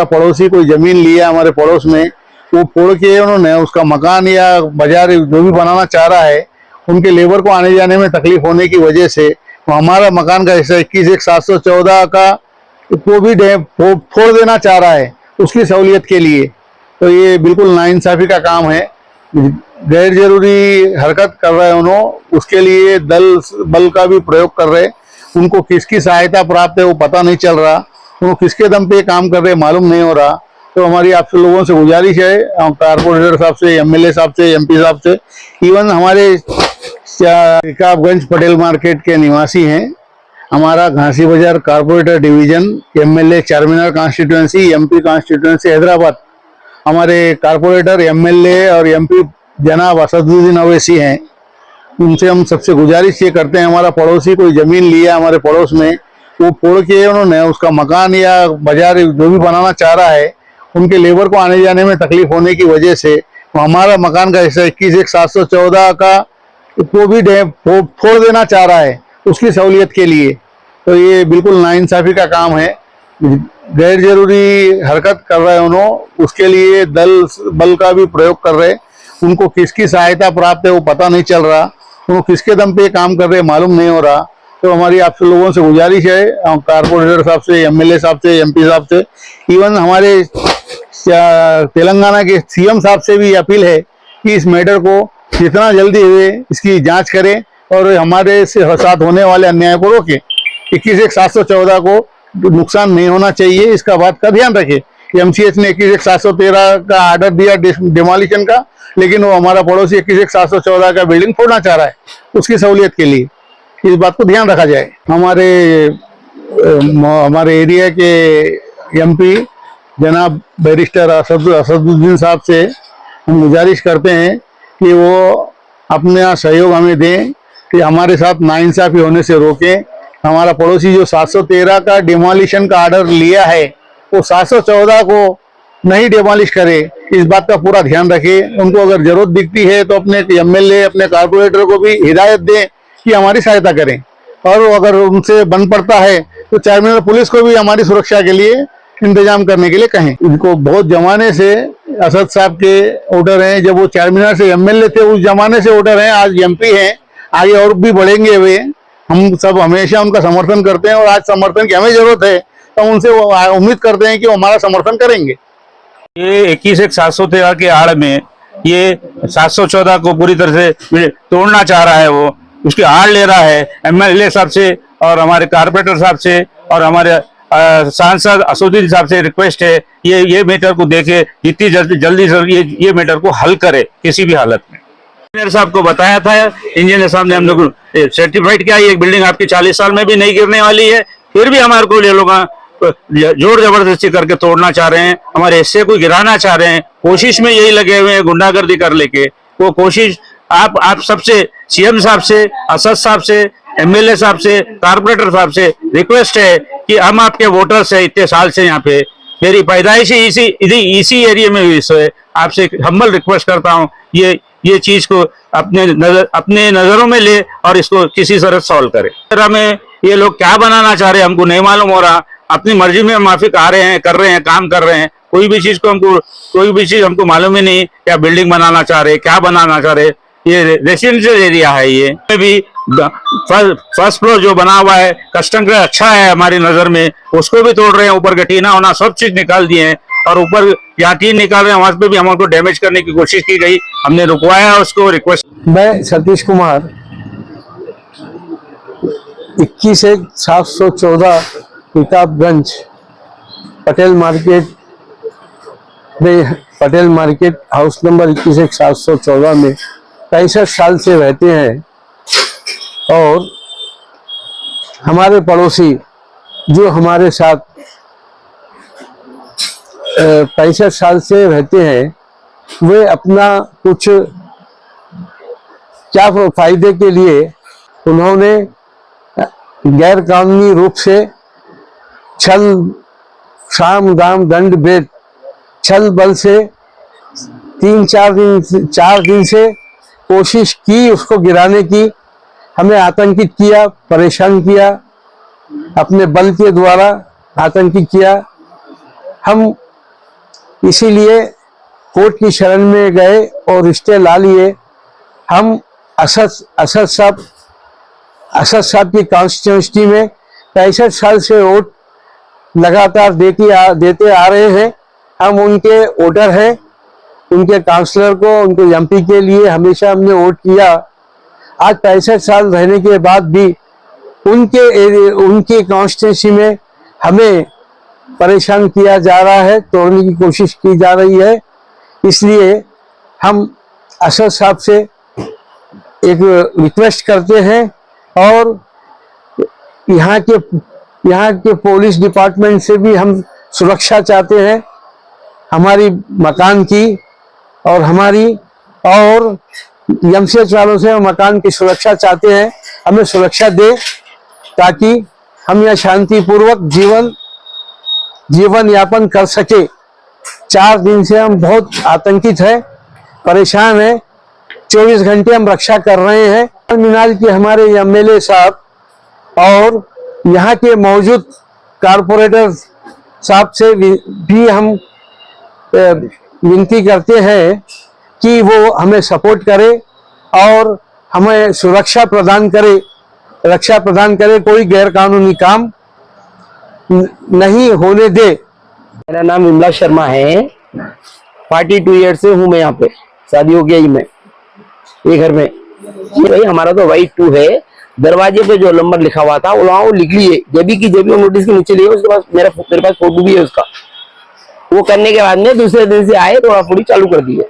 पड़ोसी कोई जमीन लिया हमारे पड़ोस में, वो फोड़ के उन्होंने उसका मकान या बाजार जो भी बनाना चाह रहा है, उनके लेबर को आने जाने में तकलीफ होने की वजह से हमारा मकान का हिस्सा 21/1/714 का को भी फोड़ देना चाह रहा है उसकी सहूलियत के लिए। तो ये बिल्कुल नाइंसाफी का काम है, गैर जरूरी हरकत कर रहे हैं उन्होंने, उसके लिए दल बल का भी प्रयोग कर रहे। उनको किसकी सहायता प्राप्त है वो पता नहीं चल रहा, वो किसके दम पे काम कर रहे मालूम नहीं हो रहा। तो हमारी आपसे लोगों से गुजारिश है, कारपोरेटर साहब से, एमएलए साहब से, एमपी साहब से, इवन हमारे रिकाबगंज पटेल मार्केट के निवासी हैं, हमारा घासी बाजार corporator division, MLA Charminar constituency, MP constituency Hyderabad, हमारे कारपोरेटर, एमएलए और एमपी जनाब असदुद्दीन अवैसी हैं। उनसे हम सबसे गुजारिश ये करते हैं, हमारा पड़ोसी कोई जमीन लिया हमारे पड़ोस में, वो फोड़ के उन्होंने उसका मकान या बाजार जो भी बनाना चाह रहा है, उनके लेबर को आने जाने में तकलीफ होने की वजह से हमारा मकान का हिस्सा 21/1/714 का को भी फोड़ देना चाह रहा है उसकी सहूलियत के लिए। तो ये बिल्कुल नाइंसाफी का काम है, गैर जरूरी हरकत कर रहे हैं उन्होंने, उसके लिए दल बल का भी प्रयोग कर रहे। उनको किसकी सहायता प्राप्त है वो पता नहीं चल रहा, वो किसके दम पे काम कर रहे मालूम नहीं हो रहा। तो हमारी आपसे लोगों से गुजारिश है, कारपोरेटर साहब से, एमएलए साहब से, एमपी साहब से, इवन हमारे तेलंगाना के सीएम साहब से भी अपील है कि इस मैटर को जितना जल्दी हुए इसकी जांच करें और हमारे साथ होने वाले अन्याय को रोकें। 21/1/714 को नुकसान नहीं होना चाहिए, इसका बात का ध्यान रखें। एमसीएच ने 21/713 का ऑर्डर दिया डिमोलिशन का, लेकिन वो हमारा पड़ोसी 21/714 का बिल्डिंग फोड़ना चाह रहा है उसकी सहूलियत के लिए। इस बात को ध्यान रखा जाए। हमारे एरिया के एमपी जनाब बैरिस्टर असदुद्दीन साहब से हम गुजारिश करते हैं कि वो अपना सहयोग हमें दें कि हमारे साथ नाइंसाफी होने से रोकें। हमारा पड़ोसी जो 713 का डिमोलिशन का ऑर्डर लिया है, वो 714 को नहीं डिमोलिश करे, इस बात का पूरा ध्यान रखें। उनको अगर जरूरत दिखती है तो अपने एमएलए, अपने कारपोरेटर को भी हिदायत दें कि हमारी सहायता करें, और अगर उनसे बन पड़ता है तो चारमीनार पुलिस को भी हमारी सुरक्षा के लिए इंतजाम करने के लिए कहें। इनको बहुत जमाने से असद साहब के ऑर्डर हैं, जब वो चारमीनार से एमएलए थे उस जमाने से ऑर्डर हैं, आज एमपी हैं, आगे और भी बढ़ेंगे वे। हम सब हमेशा उनका समर्थन करते हैं और आज समर्थन की हमें जरूरत है, तो उनसे उम्मीद करते हैं कि वो हमारा समर्थन करेंगे। ये 21/713 के आड़ में ये 714 को पूरी तरह से तोड़ना चाह रहा है, वो उसकी आड़ ले रहा है। एमएलए साहब से और हमारे कारपोरेटर साहब से और हमारे सांसद असदुद्दीन साहब से रिक्वेस्ट है, ये मैटर को देखे, जितनी जल्दी से ये मैटर को हल करे किसी भी हालत में। इंजीनियर साहब को बताया था, इंजीनियर साहब ने हम लोग सर्टिफाइड किया, ये बिल्डिंग आपकी 40 साल में भी नहीं गिरने वाली है, फिर भी हमारे को ये लोग जोर जबरदस्ती करके तोड़ना चाह रहे हैं, हमारे हिस्से को गिराना चाह रहे हैं। कोशिश में यही लगे हुए हैं गुंडागर्दी कर लेके। वो कोशिश आप सबसे, सीएम साहब से, असद साहब से, एमएलए साहब से, कारपोरेटर साहब से रिक्वेस्ट है कि हम आपके वोटर्स हैं, इतने साल से यहाँ पे, मेरी पैदाइश ही इसी एरिया में हुई है, आपसे हम्बल रिक्वेस्ट करता हूँ ये चीज को अपने नजरों में ले और इसको किसी तरह सॉल्व करे। हमें ये लोग क्या बनाना चाह रहे हैं हमको नहीं मालूम हो रहा, अपनी मर्जी में माफिक आ रहे हैं, कर रहे हैं, काम कर रहे हैं। कोई भी चीज हमको मालूम ही नहीं, क्या बिल्डिंग बनाना चाह रहे, क्या बनाना चाह रहे। ये रेसिडेंशियल एरिया है, ये भी फर्स्ट फ्लोर जो बना हुआ है कस्टम का अच्छा है हमारी नजर में, उसको भी तोड़ रहे हैं। ऊपर का टीना होना सब चीज निकाल दिए हैं, और ऊपर यहाँ टीन निकाल रहे हैं, वहां पे भी हमको डैमेज करने की कोशिश की गई, हमने रुकवाया उसको। रिक्वेस्ट, मैं Satish Kumar 21/714 Rikabganj Patel market house number 21/714 में 65 साल से रहते हैं, और हमारे पड़ोसी जो हमारे साथ 65 साल से रहते हैं, वे अपना कुछ क्या फायदे के लिए उन्होंने गैर कानूनी रूप से छल, साम दाम दंड भेद, छल बल से 4 दिन से कोशिश की उसको गिराने की, हमें आतंकित किया, परेशान किया, अपने बल के द्वारा आतंकित किया। हम इसीलिए कोर्ट की शरण में गए और रिश्ते ला लिए। हम असद साहब की कॉन्स्टिट्यूंसी में 65 साल से वोट लगातार देते आ रहे हैं। हम उनके वोटर हैं, उनके काउंसलर को, उनके एमपी के लिए हमेशा हमने वोट किया। आज 65 साल रहने के बाद भी उनके कॉन्स्टिट्यूंसी में हमें परेशान किया जा रहा है, तोड़ने की कोशिश की जा रही है। इसलिए हम असद साहब से एक रिक्वेस्ट करते हैं और यहाँ के पुलिस डिपार्टमेंट से भी हम सुरक्षा चाहते हैं, हमारी मकान की और एमसीएच वालों से मकान की सुरक्षा चाहते हैं। हमें सुरक्षा दे ताकि हम यहाँ शांतिपूर्वक जीवन यापन कर सके। 4 दिन से हम बहुत आतंकित हैं, परेशान हैं। 24 घंटे हम रक्षा कर रहे हैं। मीनाल के हमारे एमएलए साहब और यहाँ के मौजूद कारपोरेटर साहब से भी हम विनती करते हैं कि वो हमें सपोर्ट करे और हमें रक्षा प्रदान करे, कोई गैरकानूनी काम नहीं होने दे। मेरा नाम विमला शर्मा है। 42 ईयर से हूँ मैं यहाँ पे, शादी हो गया ही मैं ये घर में। भाई हमारा तो वाइट 2 है, दरवाजे पे जो नंबर लिखा हुआ था वो लिख लिए, जब भी नोटिस के नीचे लिए। उसके बाद मेरे पास फोटो भी है उसका। वो करने के बाद में दूसरे दिन से आए, थोड़ा थोड़ी चालू कर दिए।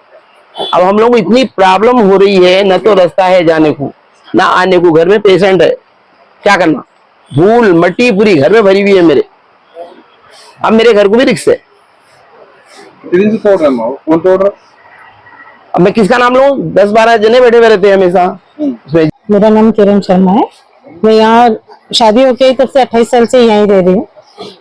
अब हम लोग को इतनी प्रॉब्लम हो रही है, न तो रास्ता है जाने को ना आने को, घर में पेशेंट है, क्या करना। धूल मट्टी पूरी घर में भरी हुई है मेरे। अब मेरे घर को भी रिक्स है। कौन तोड़ रहा? अब मैं किसका नाम लूं? 10-12 जने बैठे हुए रहते हैं हमेशा उसमें। मेरा नाम किरण शर्मा है। मैं यहाँ शादी होके तब से 28 साल से यहीं रह रही हूँ।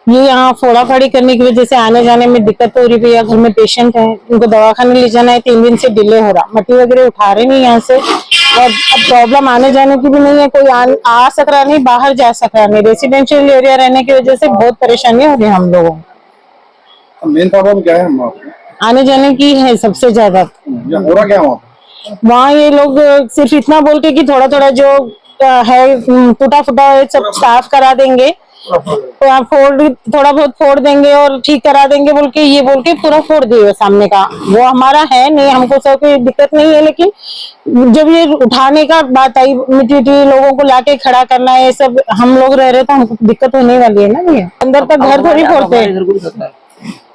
ये यहाँ फोड़ा फाड़ी करने की वजह से आने जाने में दिक्कत हो रही है। घर में पेशेंट है, उनको दवाखाने ले जाना है, 3 दिन से डिले हो रहा। मट्टी वगैरह उठा रहे नहीं यहाँ से, और अब प्रॉब्लम आने जाने की भी नहीं है। कोई आ सक रहा नहीं, बाहर जा सक रहा नहीं। रेसिडेंशियल एरिया रहने की वजह से बहुत परेशानी हो रही है हम लोगों को। मेन प्रॉब्लम क्या है? आने जाने की है सबसे ज्यादा। हो रहा क्या वहाँ ये लोग सिर्फ इतना बोल के कि थोड़ा थोड़ा जो है टूटा फूटा है सब साफ करा देंगे, थोड़ा बहुत फोड़ देंगे और ठीक करा देंगे बोल के पूरा फोड़ दिए सामने का। वो हमारा है नहीं, हमको सब कोई दिक्कत नहीं है। लेकिन जब ये उठाने का बात आई, मिट्टी लोगों को लाके खड़ा करना है, सब हम लोग रह रहे तो हमको दिक्कत होने वाली है ना। ये अंदर तक घर थोड़ी फोड़ते हैं।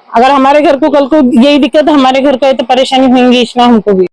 अगर हमारे घर को कल को यही दिक्कत हमारे घर को है तो परेशानी होंगी इसमें हमको भी।